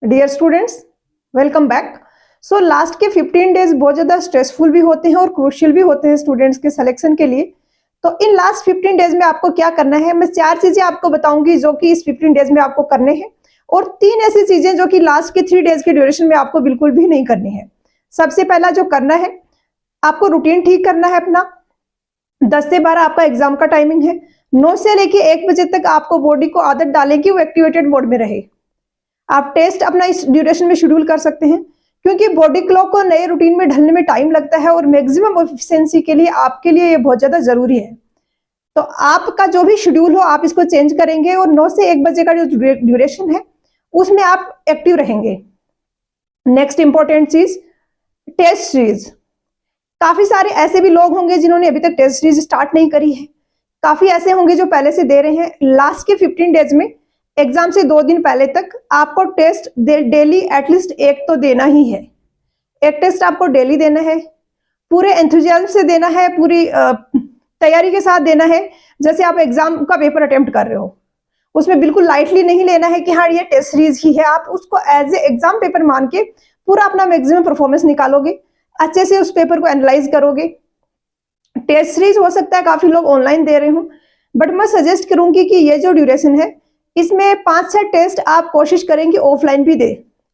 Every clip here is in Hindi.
Dear students, welcome back. So last के 15 डेज बहुत ज़्यादा स्ट्रेसफुल भी होते हैं और क्रूशियल भी होते हैं स्टूडेंट्स के सिलेक्शन के लिए। तो इन लास्ट 15 डेज में आपको क्या करना है, मैं 4 चीज़ें आपको बताऊंगी जो कि इस 15 डेज में आपको करने हैं, और 3 ऐसी चीज़ें जो कि लास्ट के 3 डेज के ड्यूरेशन में आपको बिल्कुल भी नहीं करनी है। सबसे पहला जो करना है, आपको रूटीन ठीक करना है अपना। 10 से 12 आपका एग्जाम का टाइमिंग है। 9 से लेके 1 बजे तक आपको बॉडी को आदत डालें कि वो एक्टिवेटेड मोड में रहे। आप टेस्ट अपना इस ड्यूरेशन में शेड्यूल कर सकते हैं, क्योंकि बॉडी क्लॉक को नए रूटीन में ढलने में टाइम लगता है और मैक्सिमम एफिशिएंसी के लिए आपके लिए ये बहुत ज्यादा जरूरी है। तो आपका जो भी शेड्यूल हो आप इसको चेंज करेंगे और 9 से 1 बजे का जो ड्यूरेशन है उसमें आप एक्टिव रहेंगे। नेक्स्ट इंपॉर्टेंट चीज, टेस्ट सीरीज। काफी सारे ऐसे भी लोग होंगे जिन्होंने अभी तक टेस्ट सीरीज स्टार्ट नहीं करी है। काफी ऐसे होंगे जो पहले से दे रहे हैं। लास्ट के 15 डेज में एग्जाम से 2 दिन पहले तक आपको टेस्ट डेली एटलीस्ट एक तो देना ही है। एक टेस्ट आपको डेली देना है, पूरे एंथुजियाज्म से देना है, पूरी तैयारी के साथ देना है, जैसे आप एग्जाम का पेपर अटेम्प्ट कर रहे हो। उसमें बिल्कुल लाइटली नहीं लेना है कि हाँ ये टेस्ट सीरीज ही है। आप उसको एज ए एग्जाम पेपर मान के पूरा अपना मैक्सिमम परफॉर्मेंस निकालोगे, अच्छे से उस पेपर को एनालाइज करोगे। टेस्ट सीरीज हो सकता है काफी लोग ऑनलाइन दे रहे हो, बट मैं सजेस्ट करूंगी कि ये जो ड्यूरेशन है इसमें 5-6 टेस्ट आप कोशिश करेंगे ऑफलाइन भी दे,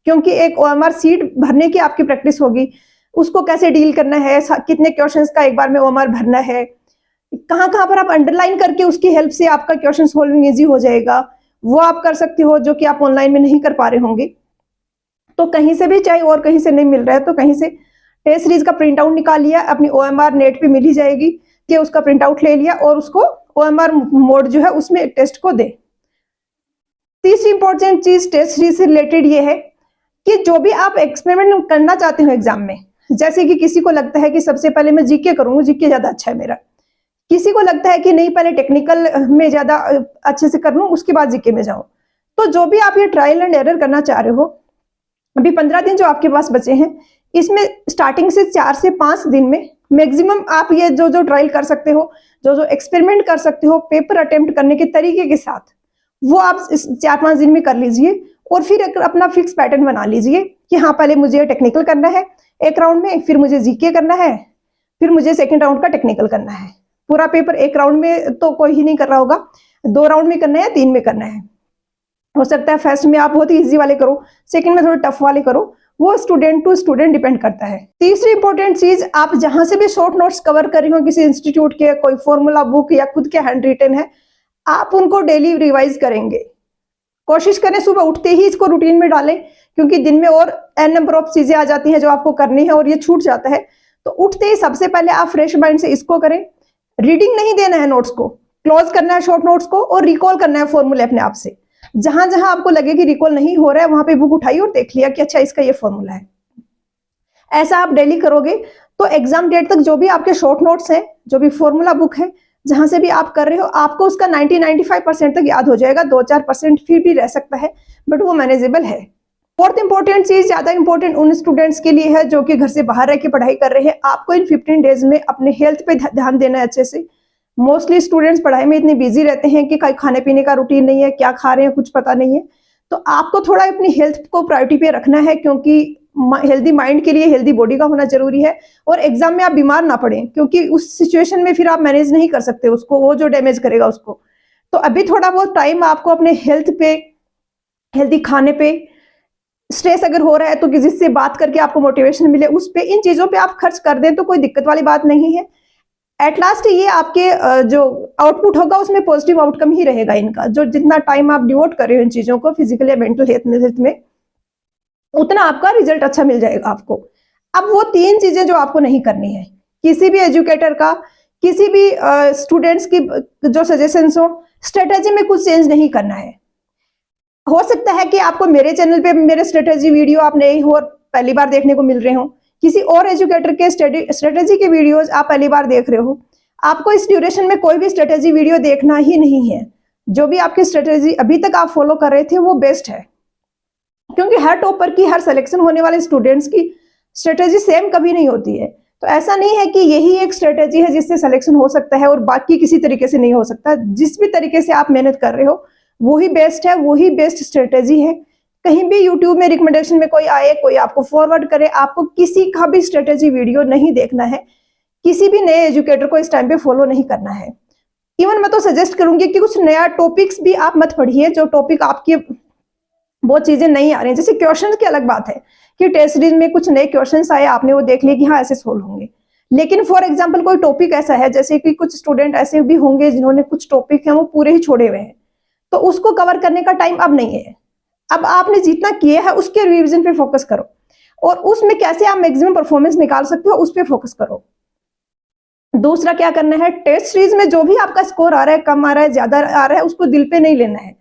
क्योंकि एक ओएमआर सीट भरने की आपकी प्रैक्टिस होगी। उसको कैसे डील करना है, कितने क्वेश्चंस का एक बार में ओएमआर भरना है, कहाँ कहाँ पर आप अंडरलाइन करके उसकी हेल्प से आपका क्वेश्चन सॉल्विंग इजी हो जाएगा, वो आप कर सकते हो, जो कि आप ऑनलाइन में नहीं कर पा रहे होंगे। तो कहीं से भी चाहे और कहीं से नहीं मिल रहा है तो कहीं से टेस्ट सीरीज का प्रिंट आउट निकाल लिया, अपनी ओएमआर नेट पे मिल ही जाएगी कि उसका प्रिंट आउट ले लिया और उसको ओएमआर मोड जो है उसमें टेस्ट को दे। तीसरी इंपॉर्टेंट चीज टेस्ट सीरीज से रिलेटेड ये है कि जो भी आप एक्सपेरिमेंट करना चाहते हो एग्जाम में, जैसे कि किसी को लगता है कि सबसे पहले मैं जीके करूंगा, जीके ज्यादा अच्छा है मेरा। किसी को लगता है कि नहीं पहले टेक्निकल में ज्यादा अच्छे से कर लूं उसके बाद जीके में जाऊं। तो जो भी आप ये ट्रायल एंड एरर करना चाह रहे हो, अभी 15 दिन जो आपके पास बचे हैं, इसमें स्टार्टिंग से 4 से 5 दिन में मैक्सिमम आप ये जो जो ट्रायल कर सकते हो, जो जो एक्सपेरिमेंट कर सकते हो पेपर अटेम्प्ट करने के तरीके के साथ, वो आप इस 4-5 दिन में कर लीजिए। और फिर अपना फिक्स पैटर्न बना लीजिए कि हाँ पहले मुझे टेक्निकल करना है एक राउंड में, फिर मुझे जीके करना है, फिर मुझे सेकेंड राउंड का टेक्निकल करना है। पूरा पेपर एक राउंड में तो कोई ही नहीं कर रहा होगा, 2 राउंड में करना है या 3 में करना है। हो सकता है फर्स्ट में आप बहुत ही इजी वाले करो, सेकंड में थोड़े टफ वाले करो, वो स्टूडेंट टू स्टूडेंट डिपेंड करता है। तीसरी इंपॉर्टेंट चीज, आप जहां से भी शॉर्ट नोट्स कवर कर रही हो, किसी इंस्टीट्यूट के कोई फॉर्मूला बुक या खुद के हैंड रिटन है, आप उनको डेली रिवाइज करेंगे। कोशिश करें सुबह उठते ही इसको रूटीन में डालें, क्योंकि दिन में और एन नंबर ऑफ चीजें आ जाती हैं जो आपको करनी है और ये छूट जाता है। तो उठते ही सबसे पहले आप फ्रेश माइंड से इसको करें। रीडिंग नहीं देना है, नोट्स को क्लोज करना है, शॉर्ट नोट्स को, और रिकॉल करना है फॉर्मूले अपने आप से। जहां जहां आपको लगे कि रिकॉल नहीं हो रहा है वहां पे बुक उठाई और देख लिया कि अच्छा इसका ये फॉर्मूला है। ऐसा आप डेली करोगे तो एग्जाम डेट तक जो भी आपके शॉर्ट नोट्स हैं, जो भी फॉर्मूला बुक है, जहां से भी आप कर रहे हो, आपको उसका 90-95% तक याद हो जाएगा। 2-4% फिर भी रह सकता है, बट वो मैनेजेबल है। फोर्थ इंपॉर्टेंट चीज, ज्यादा इंपॉर्टेंट उन स्टूडेंट्स के लिए है जो कि घर से बाहर रह के पढ़ाई कर रहे हैं। आपको इन 15 डेज में अपने हेल्थ पे ध्यान देना है अच्छे से। मोस्टली स्टूडेंट्स पढ़ाई में इतने बिजी रहते हैं कि खाने पीने का रूटीन नहीं है, क्या खा रहे हैं कुछ पता नहीं है। तो आपको थोड़ा अपनी हेल्थ को प्रायोरिटी पे रखना है, क्योंकि हेल्दी माइंड के लिए हेल्दी बॉडी का होना जरूरी है। और एग्जाम में आप बीमार ना पड़े, क्योंकि उस सिचुएशन में फिर आप मैनेज नहीं कर सकते उसको, वो जो डैमेज करेगा उसको। तो अभी थोड़ा बहुत टाइम आपको अपने हेल्थ पे, हेल्दी खाने पे, स्ट्रेस अगर हो रहा है तो किसी से बात करके आपको मोटिवेशन मिले उस पे, इन चीजों पे आप खर्च कर दें तो कोई दिक्कत वाली बात नहीं है। एट लास्ट ये आपके जो आउटपुट होगा उसमें पॉजिटिव आउटकम ही रहेगा इनका। जो जितना टाइम आप डिवोट कर रहे हो इन चीजों को, फिजिकल या मेंटल हेल्थ में, उतना आपका रिजल्ट अच्छा मिल जाएगा आपको। अब वो 3 चीजें जो आपको नहीं करनी है, किसी भी एजुकेटर का, किसी भी स्टूडेंट्स की जो सजेशंस हो, स्ट्रेटेजी में कुछ चेंज नहीं करना है। हो सकता है कि आपको मेरे चैनल पे मेरे स्ट्रेटेजी वीडियो आप नए हो और पहली बार देखने को मिल रहे हो, किसी और एजुकेटर के स्ट्रेटेजी के वीडियोस आप पहली बार देख रहे हो। आपको इस ड्यूरेशन में कोई भी स्ट्रेटेजी वीडियो देखना ही नहीं है। जो भी आपकी स्ट्रेटेजी अभी तक आप फॉलो कर रहे थे वो बेस्ट है, क्योंकि हर टॉपर की, हर सिलेक्शन होने वाले स्टूडेंट्स की स्ट्रेटेजी सेम कभी नहीं होती है। तो ऐसा नहीं है कि यही एक स्ट्रेटेजी है जिससे सिलेक्शन हो सकता है और बाकी किसी तरीके से नहीं हो सकता। जिस भी तरीके से आप मेहनत कर रहे हो वही बेस्ट है, वही बेस्ट स्ट्रेटेजी है। कहीं भी यूट्यूब में रिकमेंडेशन में कोई आए, कोई आपको फॉरवर्ड करे, आपको किसी का भी स्ट्रेटेजी वीडियो नहीं देखना है, किसी भी नए एजुकेटर को इस टाइम पे फॉलो नहीं करना है। इवन मैं तो सजेस्ट करूंगी कि कुछ नया टॉपिक्स भी आप मत पढ़िए, जो टॉपिक आपकी बहुत चीजें नहीं आ रही हैं। जैसे क्वेश्चंस की अलग बात है कि टेस्ट सीरीज में कुछ नए क्वेश्चंस आए, आपने वो देख लिया कि हाँ ऐसे सोल्व होंगे, लेकिन फॉर एग्जांपल कोई टॉपिक ऐसा है, जैसे कि कुछ स्टूडेंट ऐसे भी होंगे जिन्होंने कुछ टॉपिक है वो पूरे ही छोड़े हुए हैं, तो उसको कवर करने का टाइम अब नहीं है। अब आपने जितना किया है उसके रिवीजन पे फोकस करो, और उसमें कैसे आप मैक्सिमम परफॉर्मेंस निकाल सकते हो उस पर फोकस करो। दूसरा क्या करना है, टेस्ट सीरीज में जो भी आपका स्कोर आ रहा है, कम आ रहा है, ज्यादा आ रहा है, उसको दिल पे नहीं लेना है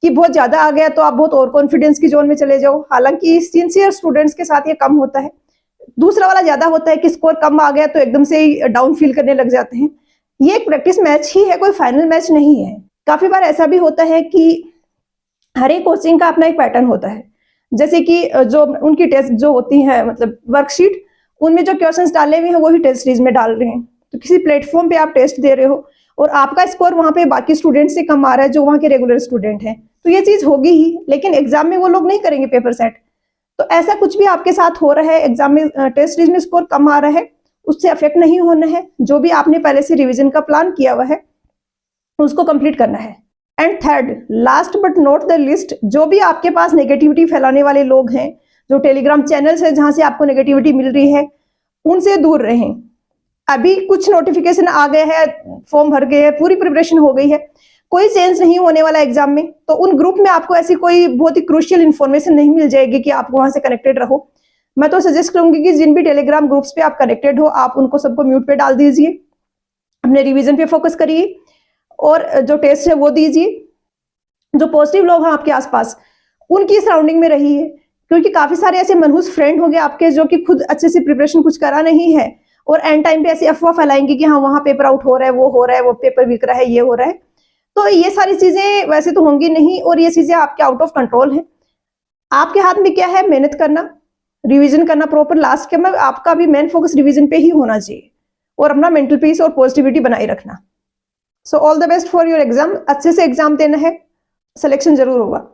कि बहुत ज्यादा आ गया तो आप बहुत ओवर कॉन्फिडेंस की जोन में चले जाओ। हालांकि सिंसियर स्टूडेंट्स के साथ ये कम होता है। दूसरा वाला ज्यादा होता है कि स्कोर कम आ गया तो एकदम से ही डाउन फील करने लग जाते हैं। ये एक प्रैक्टिस मैच ही है, कोई फाइनल मैच नहीं है। काफी बार ऐसा भी होता है कि हर एक कोचिंग का अपना एक पैटर्न होता है, जैसे कि जो उनकी टेस्ट जो होती है, मतलब वर्कशीट, उनमें जो क्वेश्चंस डाले हुए हैं वही टेस्ट सीरीज में डाल रहे हैं। तो किसी प्लेटफॉर्म पे आप टेस्ट दे रहे हो और आपका स्कोर वहां पे बाकी स्टूडेंट से कम आ रहा है जो वहां के रेगुलर स्टूडेंट हैं, तो ये चीज होगी ही, लेकिन एग्जाम में वो लोग नहीं करेंगे पेपर सेट। तो ऐसा कुछ भी आपके साथ हो रहा है, एग्जाम में टेस्ट सीरीज में स्कोर कम आ रहा है, उससे अफेक्ट नहीं होना है। जो भी आपने पहले से रिविजन का प्लान किया हुआ है उसको कंप्लीट करना है। And third, last but not the list, जो भी आपके पास नेगेटिविटी फैलाने वाले लोग हैं, जो टेलीग्राम चैनल्स है जहां से आपको नेगेटिविटी मिल रही है, उनसे दूर रहें। अभी कुछ नोटिफिकेशन आ गए हैं, फॉर्म भर गए हैं, पूरी प्रिपरेशन हो गई है, कोई चेंज नहीं होने वाला एग्जाम में, तो उन ग्रुप में आपको ऐसी कोई बहुत ही क्रूशियल इन्फॉर्मेशन नहीं मिल जाएगी कि आप वहां से कनेक्टेड रहो। मैं तो सजेस्ट करूंगी कि जिन भी टेलीग्राम ग्रुप्स पे आप कनेक्टेड हो, आप उनको सबको म्यूट पे डाल दीजिए, अपने रिवीजन पे फोकस करिए और जो टेस्ट है वो दीजिए। जो पॉजिटिव लोग हैं आपके आसपास, उनकी सराउंडिंग में रहिए, क्योंकि काफी सारे ऐसे मनहूस फ्रेंड होंगे आपके जो कि खुद अच्छे से प्रिपरेशन कुछ करा नहीं है और एंड टाइम पे ऐसी अफवाह फैलाएंगे कि हाँ वहां पेपर आउट हो रहा है, वो हो रहा है, वो पेपर बिक रहा है, ये हो रहा है। तो ये सारी चीजें वैसे तो होंगी नहीं, और ये चीजें आपके आउट ऑफ कंट्रोल है। आपके हाथ में क्या है, मेहनत करना, रिवीजन करना प्रॉपर। लास्ट के में आपका भी मेन फोकस रिवीजन पे ही होना चाहिए और अपना मेंटल पीस और पॉजिटिविटी बनाए रखना। So all the best for your exam. अच्छे से एग्जाम देना है, सिलेक्शन जरूर होगा।